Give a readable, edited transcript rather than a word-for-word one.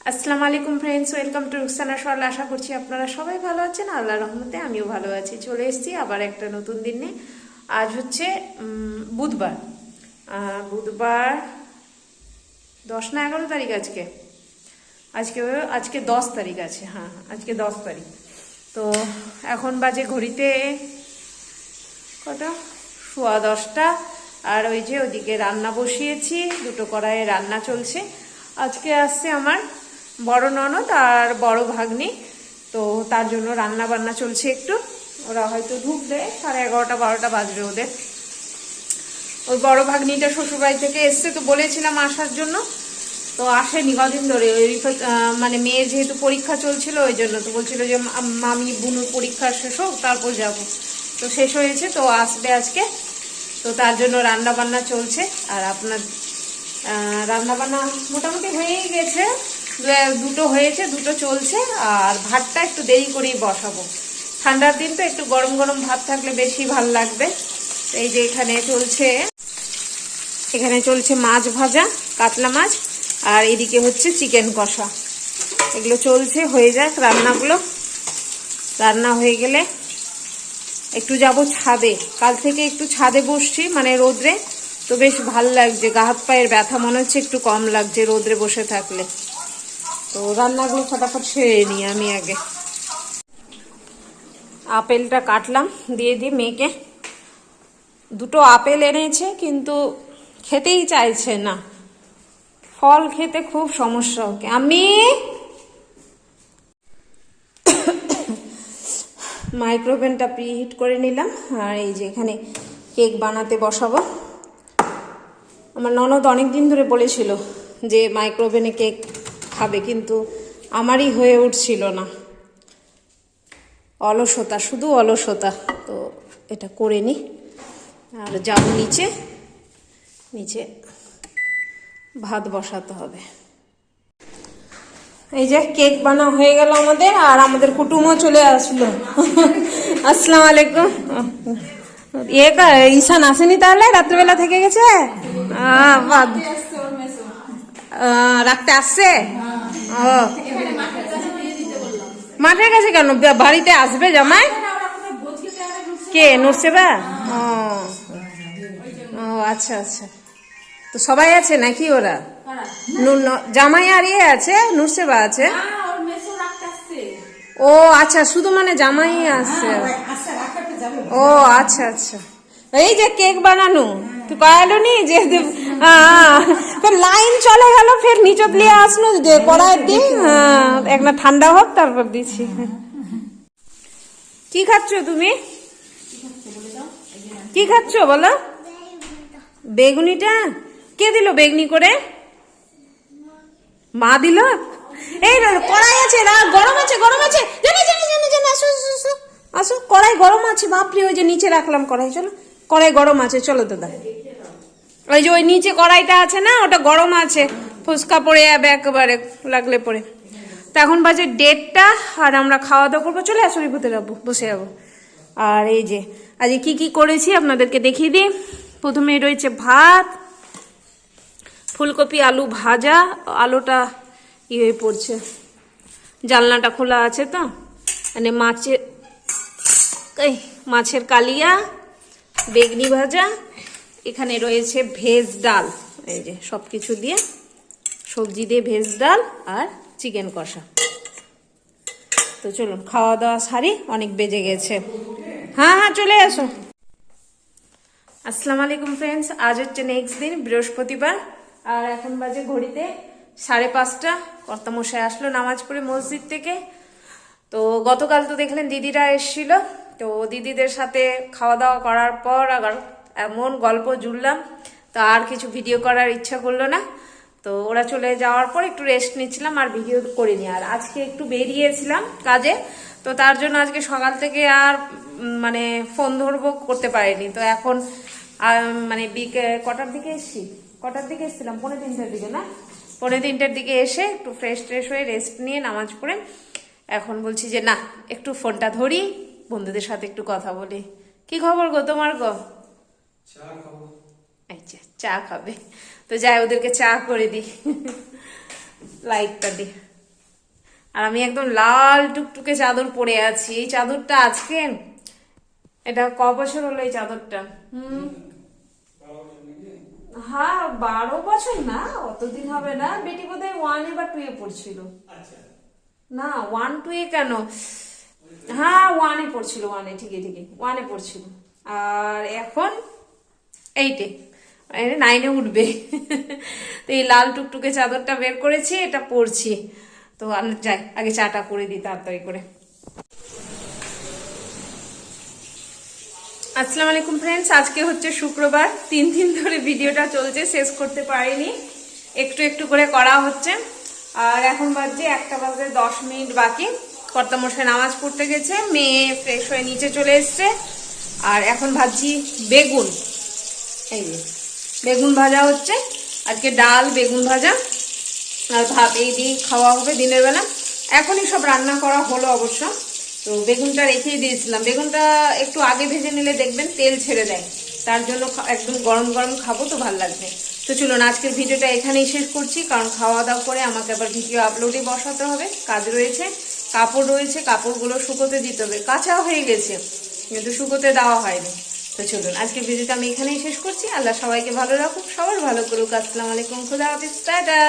আসসালামু আলাইকুম friends, welcome to Rukhsana সোহাল। আশা করছি আপনারা সবাই ভালো আছেন। আল্লাহর রহমতে আমিও ভালো আছি। চলে এসেছি আবার একটা নতুন দিনে। আজ হচ্ছে বুধবার। বুধবার 10 না 11 তারিখ আজকে আজকে আজকে 10 তারিখ আছে। হ্যাঁ, আজকে 10 তারিখ। তো এখন বাজে ঘড়িতে কটা, 10:15। আর ওই যে ওদিকে রান্না বসিয়েছি, দুটো কড়াইয়ে রান্না চলছে। আজকে আসছে আমার বড় ননদ আর বড় ভাগ্নি, তো তার জন্য রান্না বান্না চলছে একটু। ওরা হয়তো ঢুকবে 11:30-12টা বাজবে ওদের। ওই বড় ভাগ্নিটা শ্বশুরবাড়ি থেকে এসছে, তো বলেছিলাম আসার জন্য, তো আসেনি কদিন ধরে। ওই মানে মেয়ের যেহেতু পরীক্ষা চলছিল ওই জন্য, তো বলছিল যে মামি বুনুর পরীক্ষা শেষ হোক তারপর যাব। তো শেষ হয়েছে, তো আসবে আজকে। তো তার জন্য রান্না বান্না চলছে। আর আপনার রান্না বান্না মোটামুটি হয়েই গেছে, দুটো হয়েছে, দুটো চলছে। আর ভাতটা একটু দেরি করেই বসাবো। ঠান্ডার দিন তো একটু গরম গরম ভাত থাকলে বেশি ভাল লাগবে। এই যে এখানে চলছে মাছ ভাজা, কাতলা মাছ। আর এদিকে হচ্ছে চিকেন কষা। এগুলো চলছে, হয়ে যাক রান্নাগুলো। রান্না হয়ে গেলে একটু যাব ছাদে। কাল থেকে একটু ছাদে বসছি, মানে রোদ্রে। তো বেশ ভাল লাগছে, গা হাত পায়ের ব্যথা মনে হচ্ছে একটু কম লাগছে রোদ্রে বসে থাকলে। তো রান্নাগুলো ফটাফট সেরে নিই আমি আগে। আপেলটা কাটলাম, দিয়ে দিই মেয়েকে। দুটো আপেল এনেছে, কিন্তু খেতেই চাইছে না। ফল খেতে খুব সমস্যা ওকে। আমি মাইক্রোওভেনটা প্রিহিট করে নিলাম। আর এই যে এখানে কেক বানাতে বসাবো। আমার ননদ অনেক দিন ধরে বলেছিল যে মাইক্রোওভেনে কেক খাবে, কিন্তু আমারই হয়ে উঠছিল না। অলসতা, শুধু অলসতা। তো এটা করে নিই আর যাব নিচে। ভাত বসাতে হবে। এই যে কেক বানা হয়ে গেল আমাদের, আর আমাদের কুটুমও চলে আসলো। আসসালামু আলাইকুম। ঈশান আসেনি তাহলে, রাত্রেবেলা থেকে গেছে? রাখতে আসছে? ও, মাঠের কাছে কেন? বাড়িতে আসবে জামাই? কে, নুরসেবা? ও আচ্ছা আচ্ছা। তো সবাই আছে নাকি? ওরা জামাই আর ইয়ে আছে, নুরসেবা আছে? ও আচ্ছা, শুধু মানে জামাই আসছে। ও আচ্ছা আচ্ছা। এই যে কেক বানানো তুই কয়ালো নি যে ফের লাইন চলে গেল, ফের নিচত লিয়ে আসলো যে কড়াই দি। একটা ঠান্ডা হোক তারপর দিচ্ছি। কি খাচ্ছ তুমি? কি খাচ্ছ বলো? বেগুনিটা কে দিল? বেগুনি করে মা দিল? এই কড়াই আছে, গরম আছে, গরম আছে। আসো, কড়াই গরম আছে। বাপরে, ওই যে নিচে রাখলাম কড়াই। চলো, কড়াই গরম আছে, চলো দাদা। ওই যে ওই নিচে কড়াইটা আছে না, ওটা গরম আছে। ফুসকা পড়ে যাবে একেবারে লাগলে পরে। তো এখন বাজে 1:30, আর আমরা খাওয়া দাওয়া করবো। চলে আসো, বিভূতে যাবো, বসে যাবো। আর এই যে আজকে কি কি করেছি আপনাদেরকে দেখিয়ে দিই। প্রথমেই রয়েছে ভাত, ফুলকপি আলু ভাজা। আলুটা হয়ে পড়ছে, জানলাটা খোলা আছে তো। মানে মাছের কালিয়া, বেগনি ভাজা। এখানে রয়েছে ভেজ ডাল। এই যে সব কিছু দিয়ে, সবজি দিয়ে ভেজ ডাল আর চিকেন কষা। তো চলুন খাওয়া দাওয়া সারি, অনেক বেজে গেছে। হ্যাঁ, চলে আসো। আসসালামু আলাইকুম ফ্রেন্ডস, আজ হচ্ছে নেক্সট দিন, বৃহস্পতিবার। আর এখন বাজে ঘড়িতে 5:30। কর্তামশাই আসলো নামাজ পড়ে মসজিদ থেকে। তো গতকাল তো দেখলেন দিদিরা এসেছিল। তো দিদিদের সাথে খাওয়া দাওয়া করার পর আবার এমন গল্প জুড়লাম, তো আর কিছু ভিডিও করার ইচ্ছা করলো না। তো ওরা চলে যাওয়ার পর একটু রেস্ট নিচ্ছিলাম, আর ভিডিও করিনি। আর আজকে একটু বেরিয়েছিলাম কাজে, তো তার জন্য আজকে সকাল থেকে আর মানে ফোন ধরবো করতে পারিনি। তো এখন মানে কটার দিকে এসেছিলাম? 2:45-র দিকে না, 2:45-র দিকে এসে একটু ফ্রেশ হয়ে রেস্ট নিয়ে নামাজ পড়ে এখন বলছি যে না, একটু ফোনটা ধরি, বন্ধুদের সাথে একটু কথা বলি। কি খবর গো তোমার গো? আচ্ছা, চা খাবে? তো যাই, ওদেরকে চা করে দিই। লাইটটা দি। আর আমি একদম লাল টুকটুকে চাদর পরে আছি। এই চাদরটা আজকে, এটা ক বছর হলো এই চাদরটা? হ্যাঁ, 12 বছর না, অতদিন হবে না। বেটি বোধহয় 1 বা 2 পড়ছিল। না, 1 2 কেন, হ্যাঁ 1 পড়ছিল, 1 ঠিকই ঠিকই 1 পড়ছিল। আর এখন 8 9 উঠবে। তো এই লাল টুকটুকে চাদরটা বের করেছি, এটা পরছি। তো আমি যাই, আগে চাটা করে দিই তাড়াতাড়ি করে। আসসালামু আলাইকুম ফ্রেন্ডস, আজকে হচ্ছে শুক্রবার। 3 দিন ধরে ভিডিওটা চলছে, শেষ করতে পারিনি, একটু একটু করে করা হচ্ছে। আর এখন বাজে 1:10 বাকি। কর্তামশাই নামাজ পড়তে গেছে, মেয়ে ফ্রেশ হয়ে নিচে চলে এসছে। আর এখন ভাজছি বেগুন, এই যে বেগুন ভাজা হচ্ছে। আজকে ডাল, বেগুন ভাজা আর ভাত, এই দিয়ে খাওয়া হবে দিনের বেলা। এখনই সব রান্না করা হলো অবশ্য। তো বেগুনটা রেখেই দিয়েছিলাম, বেগুনটা একটু আগে ভেজে নিলে দেখবেন তেল ছেড়ে দেয়, তার জন্য একদম গরম গরম খাবো তো ভালো লাগবে। তো চলুন আজকের ভিডিওটা এখানেই শেষ করছি, কারণ খাওয়া দাওয়া করে আমাকে আবার ভিডিও আপলোডে বসাতে হবে, কাজ রয়েছে, কাপড় রয়েছে, কাপড়গুলো শুকোতে দিতে হবে। কাঁচা হয়ে গেছে কিন্তু শুকোতে দেওয়া হয়নি। তো চলুন আজকের ভিডিওটা আমি এখানেই শেষ করছি। আল্লাহ সবাইকে ভালো রাখুক, সবার ভালো করুক। আসসালামু আলাইকুম, খুদা হাফেজ, টাটা।